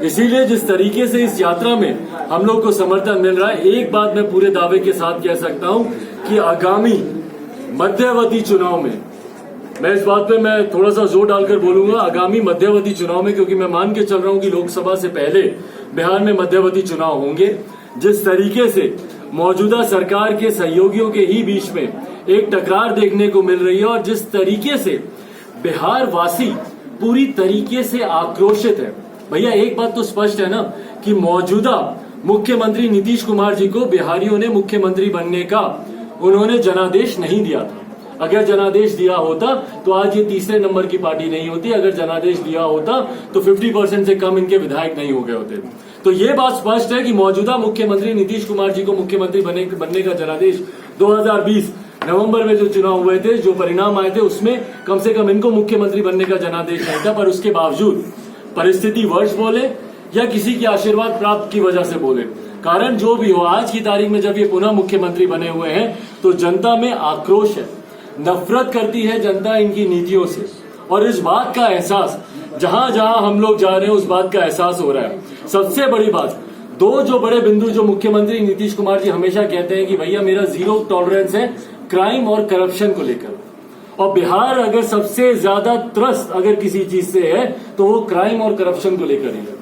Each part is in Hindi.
इसीलिए जिस तरीके से इस यात्रा में हम लोग को समर्थन मिल रहा है, एक बात मैं पूरे दावे के साथ कह सकता हूं कि आगामी मध्यवर्ती चुनाव में, मैं इस बात पे मैं थोड़ा सा जोर डालकर बोलूंगा, आगामी मध्यवर्ती चुनाव में, क्योंकि मैं मान के चल रहा हूं कि लोकसभा से पहले बिहार में मध्यवर्ती चुनाव होंगे। जिस तरीके से मौजूदा सरकार के सहयोगियों के ही बीच में एक टकरार देखने को मिल रही है और जिस तरीके से बिहार वासी पूरी तरीके से आक्रोशित है, भैया एक बात तो स्पष्ट है ना कि मौजूदा मुख्यमंत्री नीतीश कुमार जी को बिहारियों ने मुख्यमंत्री बनने का उन्होंने जनादेश नहीं दिया था। अगर जनादेश दिया होता तो आज ये तीसरे नंबर की पार्टी नहीं होती। अगर जनादेश दिया होता तो 50% से कम इनके विधायक नहीं हो गए होते। तो ये बात स्पष्ट है कि मौजूदा मुख्यमंत्री नीतीश कुमार जी को मुख्यमंत्री बनने का जनादेश 2020 नवंबर में जो चुनाव हुए थे, जो परिणाम आए थे, उसमें कम से कम इनको मुख्यमंत्री बनने का जनादेश नहीं था। पर उसके बावजूद परिस्थिति वर्ष बोले या किसी के आशीर्वाद प्राप्त की वजह से बोले, कारण जो भी हो, आज की तारीख में जब ये पुनः मुख्यमंत्री बने हुए हैं तो जनता में आक्रोश है, नफरत करती है जनता इनकी नीतियों से। और इस बात का एहसास जहां जहां हम लोग जा रहे हैं उस बात का एहसास हो रहा है। सबसे बड़ी बात, दो जो बड़े बिंदु जो मुख्यमंत्री नीतीश कुमार जी हमेशा कहते हैं कि भैया मेरा जीरो टॉलरेंस है क्राइम और करप्शन को लेकर, और बिहार अगर सबसे ज्यादा त्रस्त अगर किसी चीज से है तो वो क्राइम और करप्शन को लेकर ही है।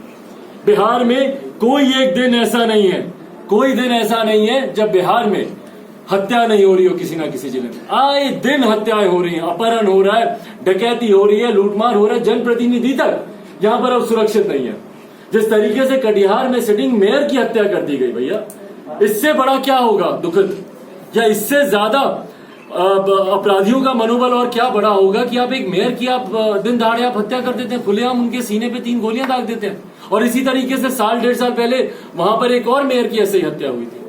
बिहार में कोई एक दिन ऐसा नहीं है, कोई दिन ऐसा नहीं है जब बिहार में हत्या नहीं हो रही हो किसी ना किसी जिले में। आए दिन हत्याएं हो रही हैं, अपहरण हो रहा है, डकैती हो रही है, लूटमार हो रहा है, जनप्रतिनिधि तक यहां पर अब सुरक्षित नहीं है। जिस तरीके से कटिहार में सिटिंग मेयर की हत्या कर दी गई, भैया इससे बड़ा क्या होगा दुखद, या इससे ज्यादा अपराधियों का मनोबल और क्या बड़ा होगा कि आप एक मेयर की आप दिन दहाड़े आप हत्या कर देते हैं, खुलेआम उनके सीने पे 3 गोलियां दाग देते हैं। और इसी तरीके से साल 1.5 साल पहले वहां पर एक और मेयर की ऐसे ही हत्या हुई थी।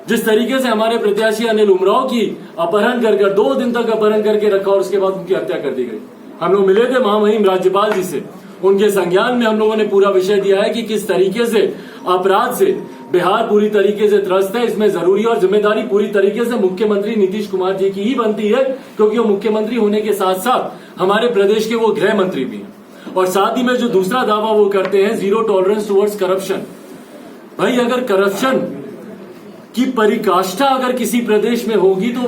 जिस तरीके से हमारे प्रत्याशी अनिल उमराव की अपहरण कर 2 दिन तक अपहरण करके रखा और उसके बाद उनकी हत्या कर दी गई। हम लोग मिले थे महामहिम राज्यपाल जी से, उनके संज्ञान में हम लोगों ने पूरा विषय दिया है कि किस तरीके से अपराध से बिहार पूरी तरीके से त्रस्त है। इसमें जरूरी और जिम्मेदारी पूरी तरीके से मुख्यमंत्री नीतीश कुमार जी की ही बनती है, क्योंकि वो मुख्यमंत्री होने के साथ साथ हमारे प्रदेश के वो गृह मंत्री भी हैं। और साथ ही में जो दूसरा दावा वो करते हैं जीरो टॉलरेंस टुवर्ड्स करप्शन। भाई अगर करप्शन की परिकाष्ठा अगर किसी प्रदेश में होगी तो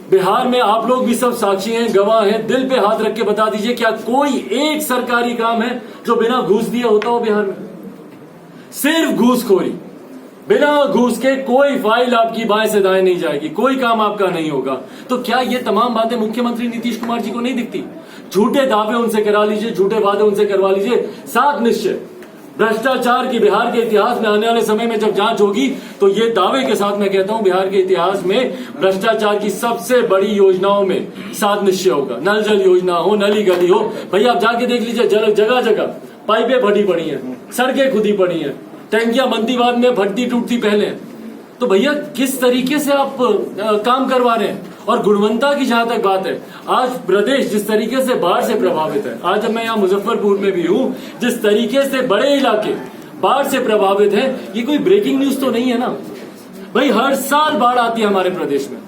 बिहार में आप लोग भी सब साक्षी हैं, गवाह हैं, दिल पे हाथ रख के बता दीजिए क्या कोई एक सरकारी काम है जो बिना घूस दिए होता हो बिहार में? सिर्फ घूसखोरी, बिना घूस के कोई फाइल आपकी बाएं से दाएं नहीं जाएगी, कोई काम आपका नहीं होगा। तो क्या ये तमाम बातें मुख्यमंत्री नीतीश कुमार जी को नहीं दिखती? झूठे दावे उनसे करा लीजिए, झूठे वादे उनसे करवा लीजिए, सात निश्चय भ्रष्टाचार की बिहार के इतिहास में आने वाले समय में जब जांच होगी तो ये दावे के साथ मैं कहता हूं बिहार के इतिहास में भ्रष्टाचार की सबसे बड़ी योजनाओं में 7 निश्चय होगा। नल जल योजना हो, नली गली हो, भैया आप जाके देख लीजिए, जगह जगह पाइपें फटी पड़ी हैं, सड़कें खुदी पड़ी हैं, टैंकियां बनती बाद में फटती टूटती पहले। तो भैया किस तरीके से आप काम करवा रहे हैं? और गुणवत्ता की जहां तक बात है, आज प्रदेश जिस तरीके से बाढ़ से प्रभावित है, आज जब मैं यहाँ मुजफ्फरपुर में भी हूँ, जिस तरीके से बड़े इलाके बाढ़ से प्रभावित है, ये कोई ब्रेकिंग न्यूज तो नहीं है ना भाई। हर साल बाढ़ आती है हमारे प्रदेश में।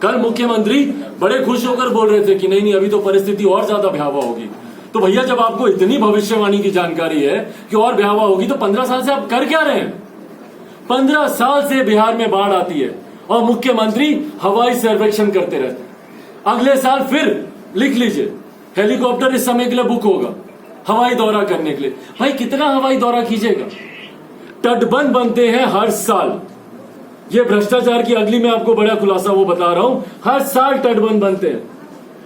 कल मुख्यमंत्री बड़े खुश होकर बोल रहे थे कि नहीं अभी तो परिस्थिति और ज्यादा भयावह होगी। तो भैया जब आपको इतनी भविष्यवाणी की जानकारी है कि और भयावह होगी तो 15 साल से आप कर क्या रहे हैं? 15 साल से बिहार में बाढ़ आती है और मुख्यमंत्री हवाई सर्वेक्षण करते रहते हैं। अगले साल फिर लिख लीजिए हेलीकॉप्टर इस समय के लिए बुक होगा हवाई दौरा करने के लिए। भाई कितना हवाई दौरा कीजिएगा? तटबंध बनते हैं हर साल। ये भ्रष्टाचार की अगली मैं आपको बड़ा खुलासा वो बता रहा हूं, हर साल तटबंध बनते हैं,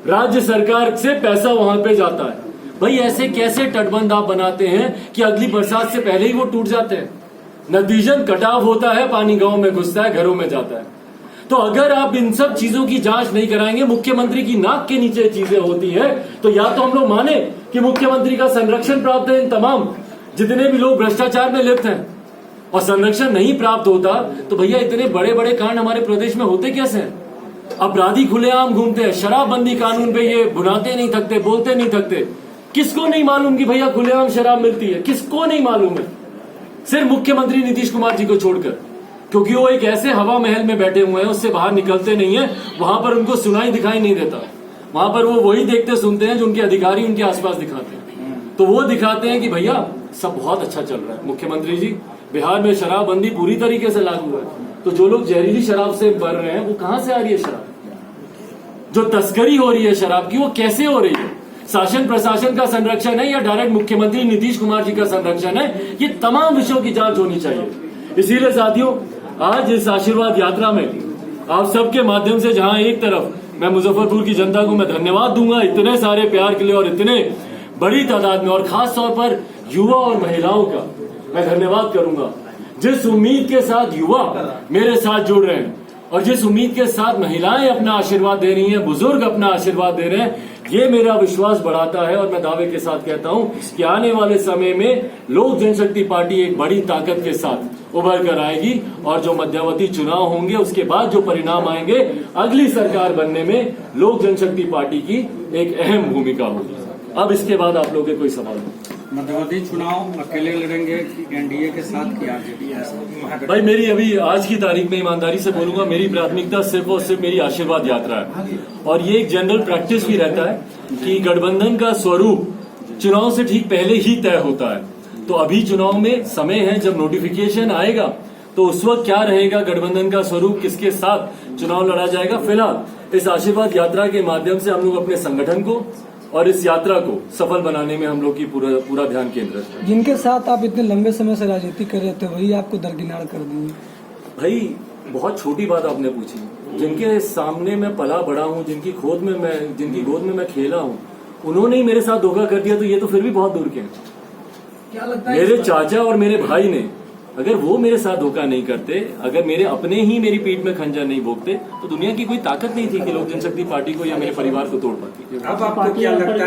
राज्य सरकार से पैसा वहां पे जाता है। भाई ऐसे कैसे तटबंध आप बनाते हैं कि अगली बरसात से पहले ही वो टूट जाते हैं? नतीजन कटाव होता है, पानी गांव में घुसता है, घरों में जाता है। तो अगर आप इन सब चीजों की जांच नहीं कराएंगे, मुख्यमंत्री की नाक के नीचे चीजें होती है, तो या तो हम लोग माने कि मुख्यमंत्री का संरक्षण प्राप्त है इन तमाम जितने भी लोग भ्रष्टाचार में लिप्त हैं, और संरक्षण नहीं प्राप्त होता तो भैया इतने बड़े बड़े कांड हमारे प्रदेश में होते कैसे हैं? अपराधी खुलेआम घूमते हैं, शराबबंदी कानून पे ये बुनाते नहीं थकते, बोलते नहीं थकते। किसको नहीं मालूम कि भैया खुलेआम शराब मिलती है? किसको नहीं मालूम है? सिर्फ मुख्यमंत्री नीतीश कुमार जी को छोड़कर, क्योंकि वो एक ऐसे हवा महल में बैठे हुए हैं, उससे बाहर निकलते नहीं है, वहां पर उनको सुनाई दिखाई नहीं देता, वहां पर वो वही देखते सुनते हैं जो उनके अधिकारी उनके आसपास दिखाते हैं। तो वो दिखाते हैं कि भैया सब बहुत अच्छा चल रहा है। मुख्यमंत्री जी, बिहार में शराबबंदी पूरी तरीके से लागू है, तो जो लोग जहरीली शराब से मर रहे हैं वो कहां से आ रही है शराब? जो तस्करी हो रही है शराब की वो कैसे हो रही है? शासन प्रशासन का संरक्षण है या डायरेक्ट मुख्यमंत्री नीतीश कुमार जी का संरक्षण है? ये तमाम विषयों की जांच होनी चाहिए। इसीलिए साथियों, आज इस आशीर्वाद यात्रा में आप सबके माध्यम से, जहां एक तरफ मैं मुजफ्फरपुर की जनता को मैं धन्यवाद दूंगा इतने सारे प्यार के लिए और इतने बड़ी तादाद में, और खास तौर पर युवा और महिलाओं का मैं धन्यवाद करूंगा। जिस उम्मीद के साथ युवा मेरे साथ जुड़ रहे हैं और जिस उम्मीद के साथ महिलाएं अपना आशीर्वाद दे रही हैं, बुजुर्ग अपना आशीर्वाद दे रहे हैं, ये मेरा विश्वास बढ़ाता है। और मैं दावे के साथ कहता हूं कि आने वाले समय में लोक जनशक्ति पार्टी एक बड़ी ताकत के साथ उभर कर आएगी और जो मध्यावधि चुनाव होंगे उसके बाद जो परिणाम आएंगे, अगली सरकार बनने में लोक जनशक्ति पार्टी की एक अहम भूमिका होगी। अब इसके बाद आप लोगों के कोई सवाल हो? मध्यावधि चुनाव अकेले लड़ेंगे कि एनडीए के साथ की आरजेडी? भाई मेरी अभी आज की तारीख में ईमानदारी से बोलूंगा, मेरी प्राथमिकता सिर्फ और सिर्फ मेरी आशीर्वाद यात्रा है। और ये एक जनरल प्रैक्टिस भी रहता है कि गठबंधन का स्वरूप चुनाव से ठीक पहले ही तय होता है। तो अभी चुनाव में समय है, जब नोटिफिकेशन आएगा तो उस वक्त क्या रहेगा गठबंधन का स्वरूप, किसके साथ चुनाव लड़ा जाएगा। फिलहाल इस आशीर्वाद यात्रा के माध्यम से हम लोग अपने संगठन को और इस यात्रा को सफल बनाने में हम लोग की पूरा ध्यान केंद्रित है। जिनके साथ आप इतने लंबे समय से राजनीति कर रहे थे वही आपको दरकिनार कर दिए। भाई बहुत छोटी बात आपने पूछी। जिनके सामने मैं पला बड़ा हूँ, जिनकी गोद में मैं खेला हूँ, उन्होंने ही मेरे साथ धोखा कर दिया, तो ये तो फिर भी बहुत दूर के हैं। क्या लगता है मेरे चाचा और मेरे भाई ने, अगर वो मेरे साथ धोखा नहीं करते, अगर मेरे अपने ही मेरी पीठ में खंजर नहीं भोंकते, तो दुनिया की कोई ताकत नहीं थी कि लोक जनशक्ति पार्टी को या मेरे परिवार को तोड़ पाती। अब आपको क्या लगता है